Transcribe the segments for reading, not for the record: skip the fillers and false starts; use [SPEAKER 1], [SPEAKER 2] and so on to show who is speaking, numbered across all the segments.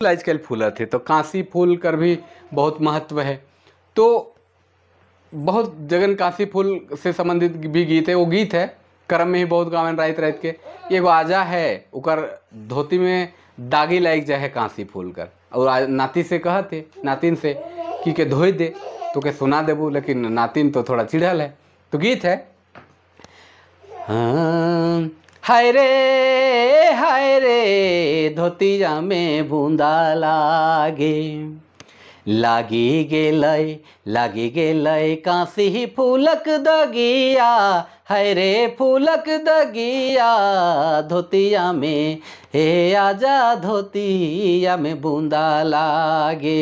[SPEAKER 1] आजकल फूला थे तो कांसी फूल कर भी बहुत महत्व है। तो बहुत जगन कांसी फूल से संबंधित भी गीत है। वो गीत है कर्म में ही बहुत गावन रात रात के एगो आजा है उकर धोती में दागी लाग जाए है कांसी फूल कर। और नाती से कहते नातिन से कि के धोई दे तो के सुना देबू, लेकिन नातिन तो थोड़ा चिढ़ल है। तो गीत है हाँ, हाय रे धोतिया में बूंदा लागी गेलय कांसी फूलक दगिया, हाय रे फूलक दगिया धोतिया में, हे आजा धोतिया में बूंदा लागे।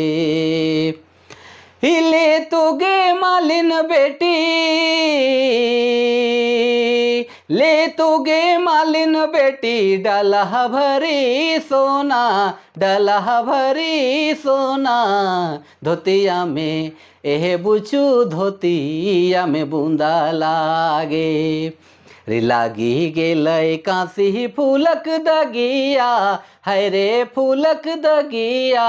[SPEAKER 1] हिले तुगे मालिन बेटी, ले तुगे मालिन बेटी डलह भरी सोना, डलह भरी सोना धोतिया में, एहे बुचू धोतिया में बूंदा लागे। रे लागी गेलय कांसी फूलक दगिया, हाय रे फूलक दगिया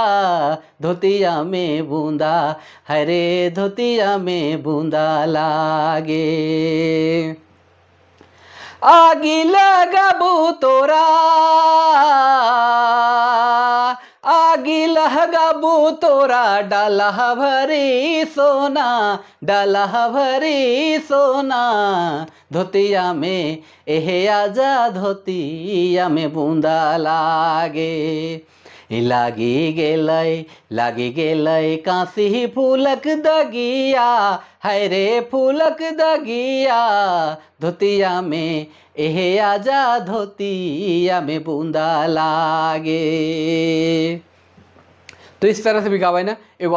[SPEAKER 1] धोतिया में बूंदा, हाय रे धोतिया में बूंदा लागे। आगी लगाबू तोरा, आगी लगाबू तोरा डालह भरी सोना, डालह भरी सोना धोतिया में, एहे आजा धोतिया में बूंदा लागे। लागी गेलय कांसी फूलक दगिया, हाय रे फूलक दगिया धोतिया में, एहे आजा धोतिया में बूंदा लागे। तो इस तरह से भी गावा है ना। एगो